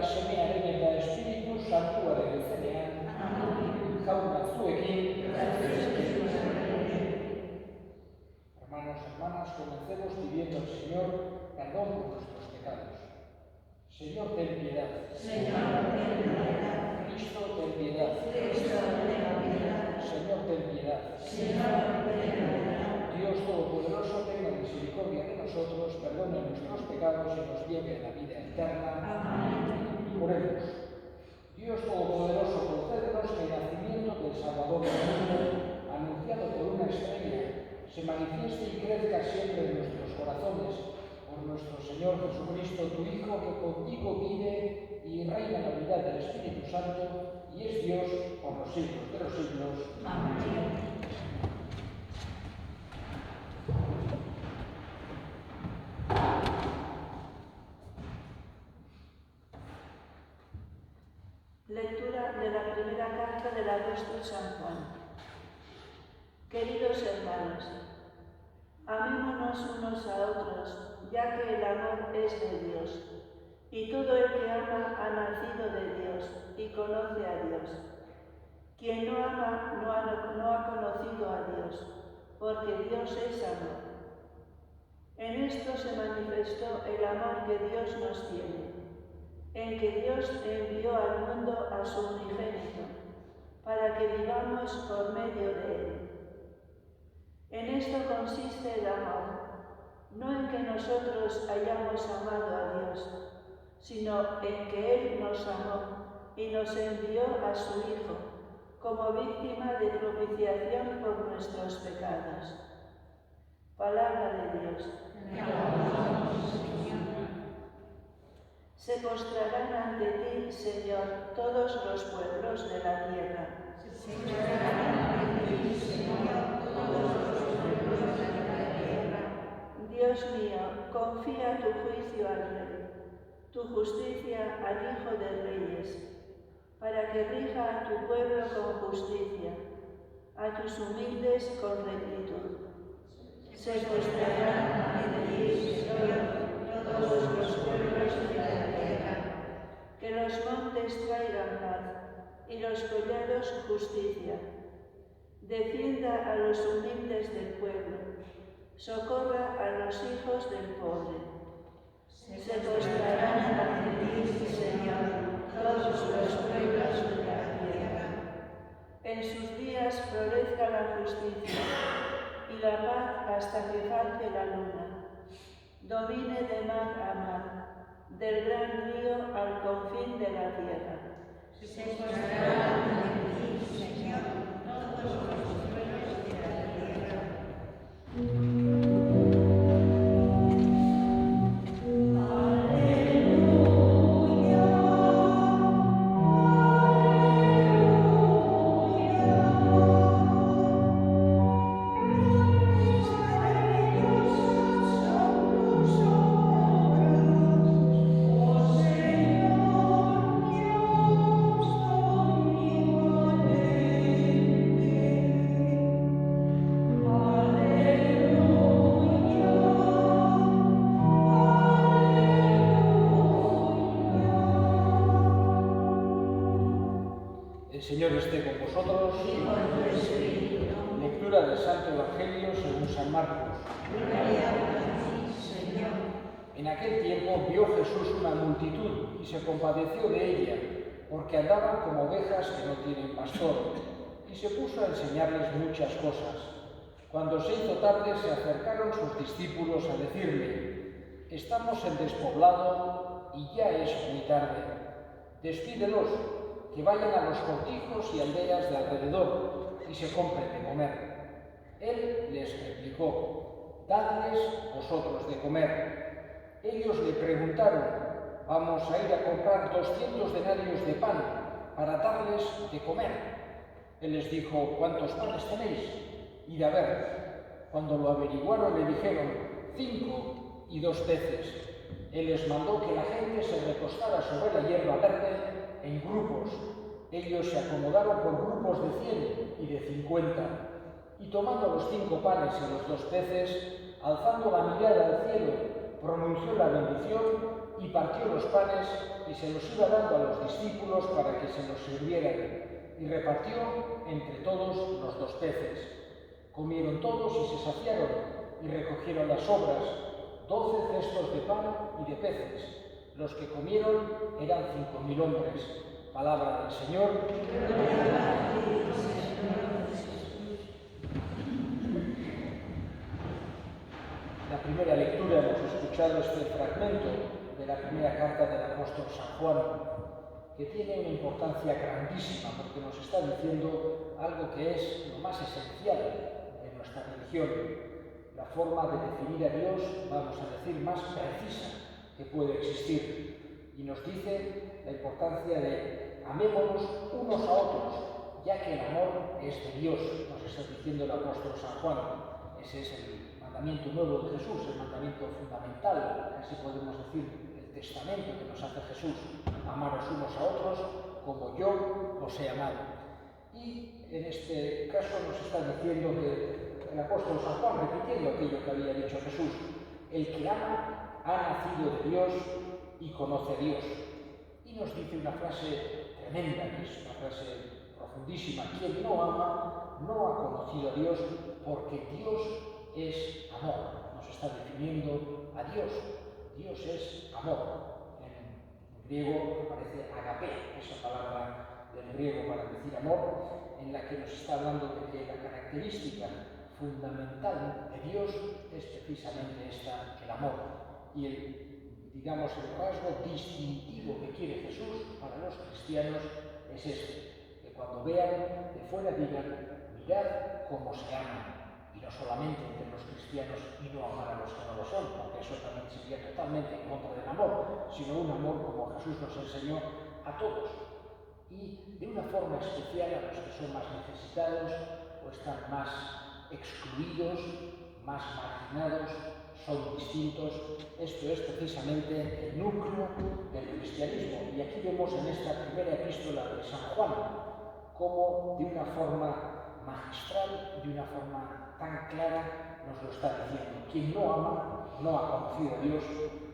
semearen eta Espiritu Santuaren izenean, jauna zuekin. Hermanos, hermanas, comencemos pidiendo al Señor perdón por nuestros pecados. Señor, ten piedad. Señor, ten piedad. Cristo, ten piedad. Cristo, ten piedad. Señor, ten piedad. Señor, ten piedad. Dios Todopoderoso, tenga misericordia de nosotros, perdone nuestros pecados y nos lleve a la vida eterna. Amén. Oremos. Dios Todopoderoso, concédenos que el nacimiento del Salvador del mundo, anunciado por una estrella, se manifieste y crezca siempre en nuestros corazones, por nuestro Señor Jesucristo, tu Hijo, que contigo vive y reina en la unidad del Espíritu Santo, y es Dios por los siglos de los siglos. Amén. Lectura de la primera carta del apóstol San Juan. Queridos hermanos, amémonos unos a otros, ya que el amor es de Dios, y todo el que ama ha nacido de Dios y conoce a Dios. Quien no ama no ha conocido a Dios, porque Dios es amor. En esto se manifestó el amor que Dios nos tiene, en que Dios envió al mundo a su unigénito, para que vivamos por medio de él. En esto consiste el amor, no en que nosotros hayamos amado a Dios, sino en que Él nos amó y nos envió a su Hijo, como víctima de propiciación por nuestros pecados. Palabra de Dios. Se postrarán ante ti, Señor, todos los pueblos de la tierra. Se postrarán ante ti, Señor, todos los pueblos de la tierra. Dios mío, confía tu juicio al Rey, tu justicia al Hijo de Reyes, para que rija a tu pueblo con justicia, a tus humildes con rectitud. Se postrarán ante ti, Señor, todos los pueblos de la tierra. Que los montes traigan paz y los collados justicia. Defienda a los humildes del pueblo, socorra a los hijos del pobre. Se postrarán ante ti, Señor, todos los pueblos de la tierra. En sus días florezca la justicia y la paz hasta que falte la luna. Domine de mar a mar, del gran río al confín de la tierra. Se postrarán ante ti, Señor, todos los pueblos de la tierra. Señor esté con vosotros. Lectura del Santo Evangelio según San Marcos. En aquel tiempo vio Jesús una multitud y se compadeció de ella, porque andaban como ovejas que no tienen pastor, y se puso a enseñarles muchas cosas. Cuando se hizo tarde, se acercaron sus discípulos a decirle: estamos en despoblado y ya es muy tarde. Despídelos, que vayan a los cortijos y aldeas de alrededor y se compren de comer. Él les replicó: dadles vosotros de comer. Ellos le preguntaron: vamos a ir a comprar 200 denarios de pan para darles de comer. Él les dijo: ¿cuántos panes tenéis? Id a ver. Cuando lo averiguaron le dijeron: 5 y 2 peces. Él les mandó que la gente se recostara sobre la hierba verde en grupos. Ellos se acomodaron por grupos de 100 y de 50, y tomando los 5 panes y los 2 peces, alzando la mirada al cielo, pronunció la bendición y partió los panes y se los iba dando a los discípulos para que se los sirvieran, y repartió entre todos los 2 peces. Comieron todos y se saciaron, y recogieron las sobras, 12 cestos de pan y de peces. Los que comieron eran 5.000 hombres. Palabra del Señor. En la primera lectura hemos escuchado este fragmento de la primera carta del apóstol San Juan, que tiene una importancia grandísima porque nos está diciendo algo que es lo más esencial de nuestra religión, la forma de definir a Dios, vamos a decir, más precisa que puede existir. Y nos dice la importancia de amémonos unos a otros, ya que el amor es de Dios, nos está diciendo el apóstol San Juan. Ese es el mandamiento nuevo de Jesús, el mandamiento fundamental, casi podemos decir el testamento que nos hace Jesús: amaros unos a otros como yo os he amado. Y en este caso nos está diciendo que el apóstol San Juan, repitiendo aquello que había dicho Jesús: el que ama ha nacido de Dios y conoce a Dios. Y nos dice una frase tremenda, que es una frase profundísima: quien no ama no ha conocido a Dios, porque Dios es amor. Nos está definiendo a Dios. Dios es amor. En griego aparece agape, esa palabra del griego para decir amor, en la que nos está hablando de que la característica fundamental de Dios es precisamente esta, el amor. Y el rasgo distintivo que quiere Jesús para los cristianos es este: que cuando vean de fuera digan, mirad cómo se ama. Y no solamente entre los cristianos y no amar a los que no lo son, porque eso también sería totalmente en contra del amor, sino un amor como Jesús nos enseñó a todos. Y de una forma especial a los que son más necesitados o están más excluidos, más marginados, son distintos. Esto es precisamente el núcleo del cristianismo. Y aquí vemos en esta primera epístola de San Juan cómo de una forma magistral, de una forma tan clara, nos lo está diciendo: quien no ama no ha conocido a Dios,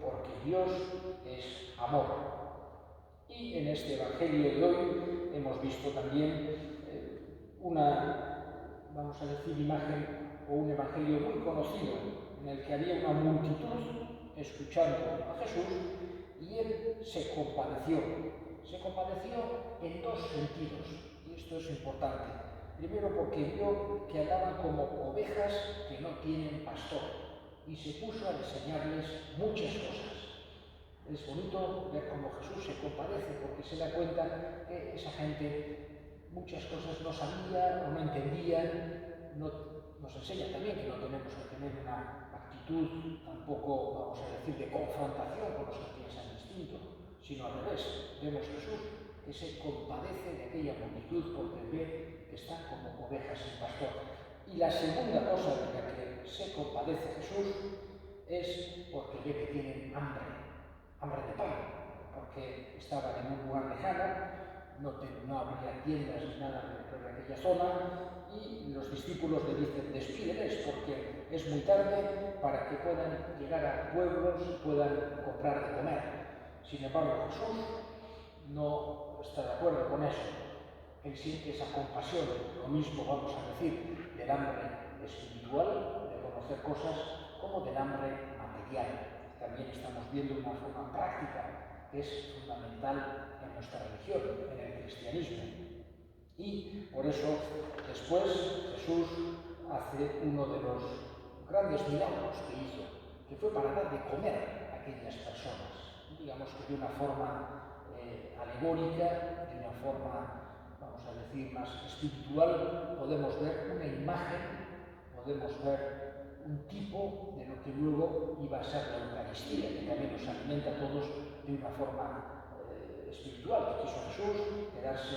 porque Dios es amor. Y en este Evangelio de hoy hemos visto también una, vamos a decir, imagen o un Evangelio muy conocido, en el que había una multitud escuchando a Jesús y él se compadeció. Se compadeció en 2 sentidos, y esto es importante. Primero, porque vio que andaban como ovejas que no tienen pastor, y se puso a enseñarles muchas cosas. Es bonito ver cómo Jesús se compadece, porque se da cuenta que esa gente muchas cosas no sabía o no entendía. Nos enseña también que no tenemos que tener una actitud tampoco, vamos a decir, de confrontación con los que piensan distinto, sino al revés. Vemos Jesús que se compadece de aquella multitud porque ve que están como ovejas sin pastor. Y la segunda cosa de la que se compadece Jesús es porque ve que tienen hambre de pan, porque estaban en un lugar lejano, no habría tiendas ni nada dentro de aquella zona, y los discípulos le dicen: despídeles porque es muy tarde para que puedan llegar a pueblos y puedan comprar de comer. Sin embargo, Jesús no está de acuerdo con eso. Él siente esa compasión, lo mismo vamos a decir, del hambre espiritual, de conocer cosas, como del hambre material. También estamos viendo una forma práctica que es fundamental en nuestra religión, en el cristianismo. Y por eso después Jesús hace uno de los grandes milagros que hizo, que fue para dar de comer a aquellas personas. Digamos que de una forma alegórica, de una forma, vamos a decir, más espiritual, podemos ver una imagen, podemos ver un tipo de lo que luego iba a ser la Eucaristía, que también nos alimenta a todos de una forma espiritual, que quiso Jesús quedarse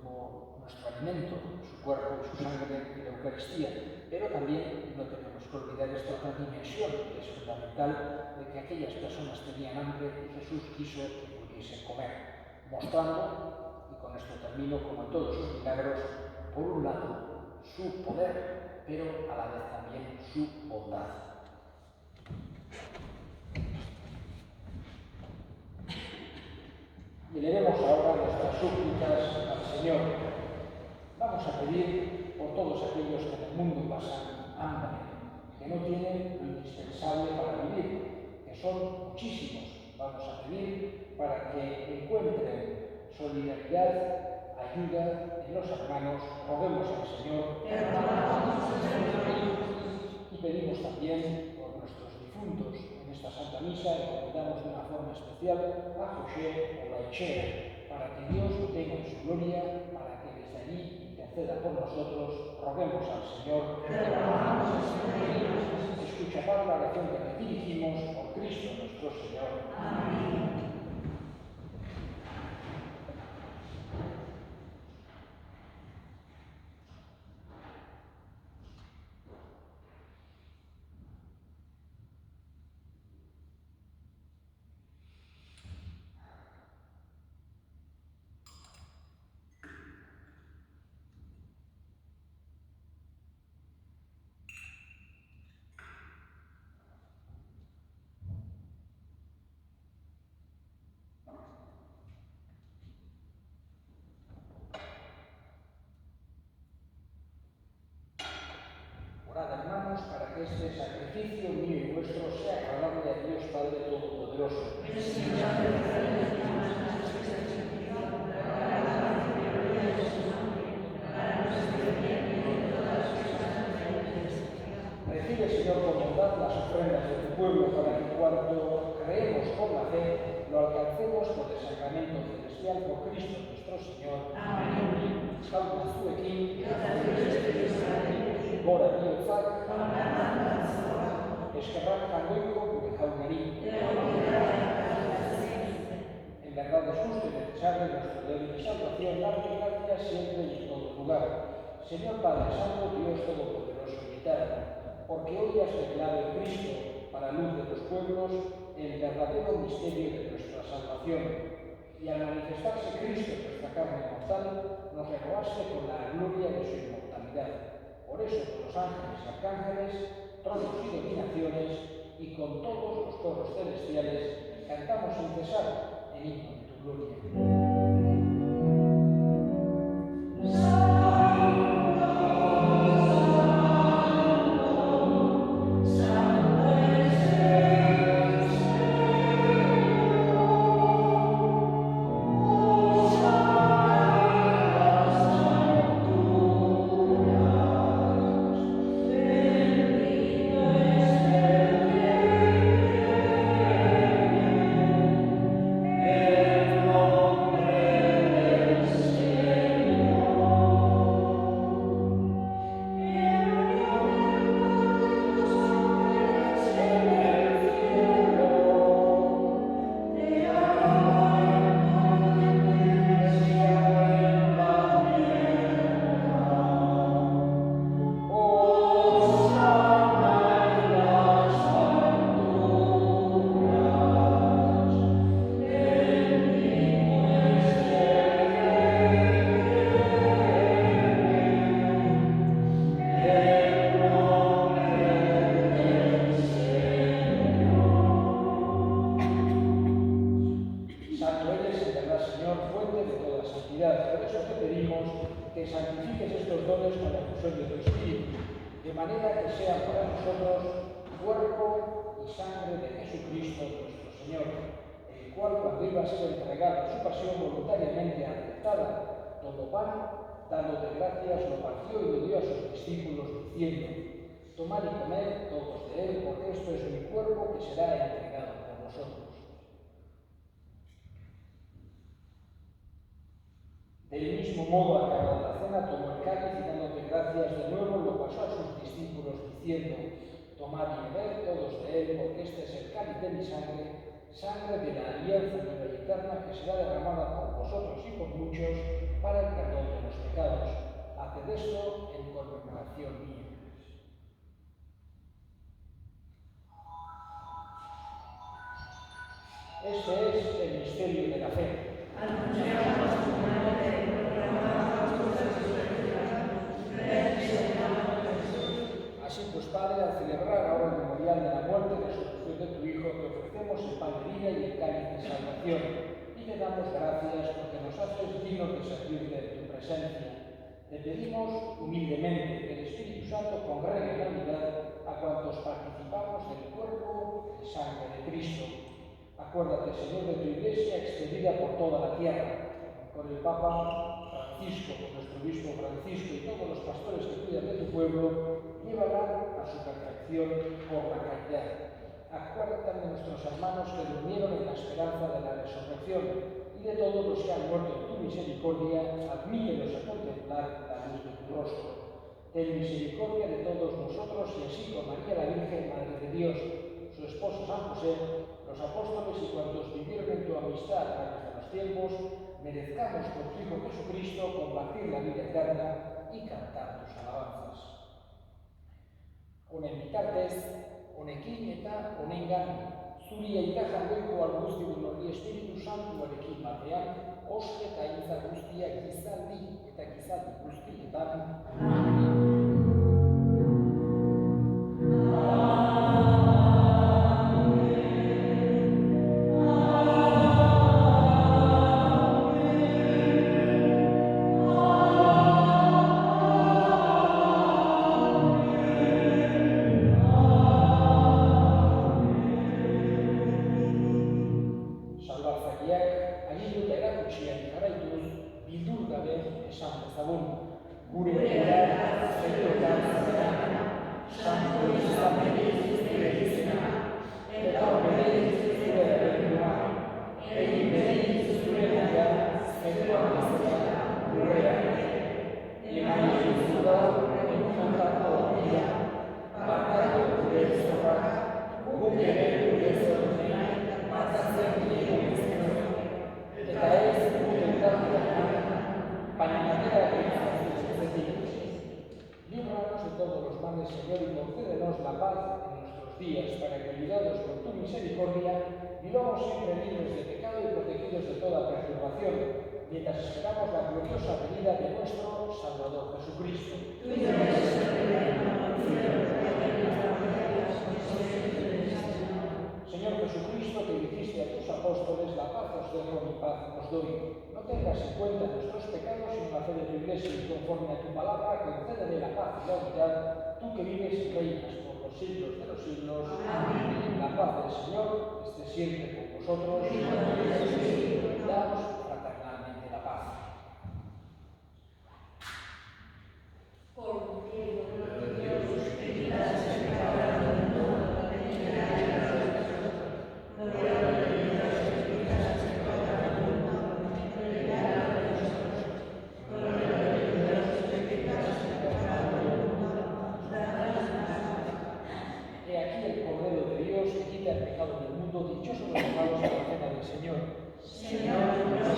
como nuestro alimento, su cuerpo y su sangre en la Eucaristía. Pero también no tenemos que olvidar esta otra dimensión que es fundamental, de que aquellas personas tenían hambre y Jesús quiso que pudiesen comer, mostrando, y con esto termino, como en todos sus milagros, por un lado su poder, pero a la vez también su bondad. Elevemos ahora nuestras súplicas al Señor. Vamos a pedir por todos aquellos que en el mundo pasan hambre, que no tienen lo indispensable para vivir, que son muchísimos. Vamos a pedir para que encuentren solidaridad, ayuda en los hermanos. Roguemos al Señor. Y pedimos también por nuestros difuntos. En esta Santa Misa encomendamos de una forma especial a José Olaechea, para que Dios lo tenga en su gloria, para que desde allí interceda por nosotros. Roguemos al Señor. Escucha, Padre, la oración que te dirigimos por Cristo nuestro Señor. Amén. Hermanos, para que este sacrificio mío y vuestro sea agradable a Dios Padre Todopoderoso. Recibe, Señor, con bondad las ofrendas de tu pueblo, para que cuando creemos por la fe, lo alcancemos por el sacramento celestial por Cristo nuestro Señor. Amén. Salve tu equín. Bora Biozak, Esquerrak Candoico, Burejaunari. En verdad es justo y necesario nuestro deber y salvación, darte gracias siempre y en todo lugar. Señor Padre Santo, Dios Todopoderoso y Eterno, porque hoy has revelado en Cristo, para luz de los pueblos, el verdadero misterio de nuestra salvación. Y al manifestarse Cristo en nuestra carne mortal, nos renovaste con la gloria de su inmortalidad. Por eso, con los ángeles y arcángeles, tronos y dominaciones, y con todos los coros celestiales, cantamos sin cesar el himno de tu gloria. Dándote gracias, lo partió y lo dio a sus discípulos, diciendo: tomad y comed todos de él, porque esto es mi cuerpo que será entregado por vosotros. Del mismo modo, acabada la cena, tomó el cáliz y dándote gracias de nuevo, lo pasó a sus discípulos, diciendo: tomad y bebed todos de él, porque este es el cáliz de mi sangre, sangre de la alianza nueva y eterna, que será derramada por vosotros y por muchos para el perdón de los pecados. Haced esto en conmemoración mía. Este es el misterio de la fe. Anunciamos tu muerte, proclamamos tu resurrección. Ven, Señor Jesús. Así pues, Padre, al celebrar ahora el memorial de la muerte y resurrección de tu Hijo, te ofrecemos el pan de vida y el cáliz de salvación, y te damos gracias presencia. Te pedimos humildemente que el Espíritu Santo congregue en la unidad a cuantos participamos del cuerpo y sangre de Cristo. Acuérdate, Señor, de tu Iglesia extendida por toda la tierra, con el Papa Francisco, con nuestro obispo Francisco y todos los pastores que cuidan de tu pueblo, llévala a su perfección por la caridad. Acuérdate de nuestros hermanos que durmieron en la esperanza de la resurrección y de todos los que han muerto en tu misericordia, admítelos a contemplar la luz de tu rostro. Ten misericordia de todos nosotros y así con María la Virgen, Madre de Dios, su esposo San José, los apóstoles y cuantos vivieron en tu amistad a través de los tiempos, merezcamos por tu Hijo Jesucristo compartir la vida eterna y cantar tus alabanzas. Honen bitartez, honekin eta honengan, zuri aita jargoiko guztiun hori Espiritu Santuarekin batean, ospe eta hitza guztiak gizaldi eta gizaldi guztietan. Líbranos de todos los males, Señor, y concédenos la paz en nuestros días, para que, ayudados por tu misericordia, vivamos siempre libres de pecado y protegidos de toda perturbación, mientras esperamos la gloriosa venida de nuestro Salvador Jesucristo. Señor Jesucristo, que dijiste a tus apóstoles, la paz os dejo, mi paz os doy. No tengas en cuenta nuestros pecados, sino la fe de tu Iglesia, y conforme a tu palabra, concédele la paz y la unidad, tú que vives y reinas por los siglos de los siglos. Amén. La paz del Señor esté siempre con vosotros. Damos fraternalmente la paz. Dichosos los llamados a la cena del Señor. Señor,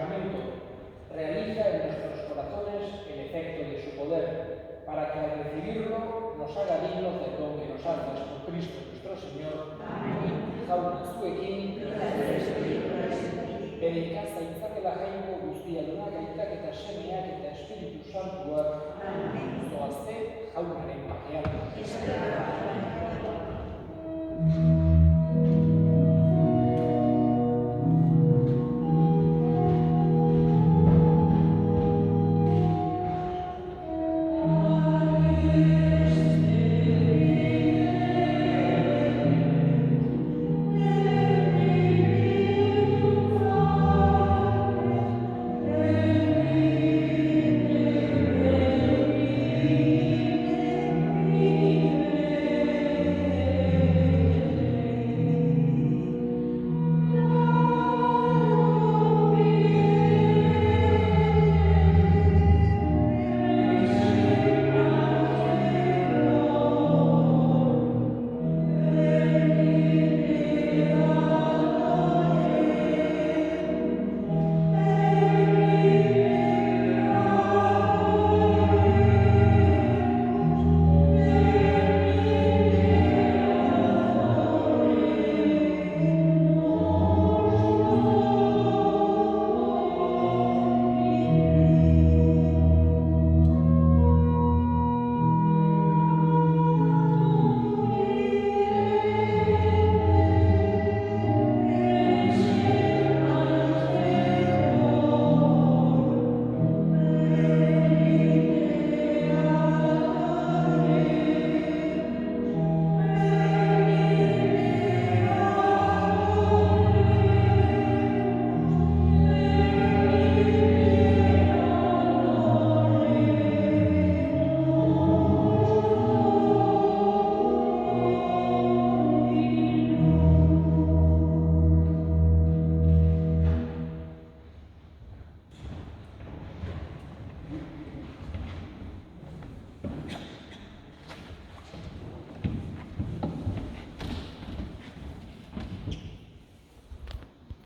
sacramento, realiza en nuestros corazones el efecto de su poder, para que al recibirlo nos haga dignos del don que nos haces por Cristo nuestro Señor. Amén. Jauna zuekin, bere ikazaitza dela jain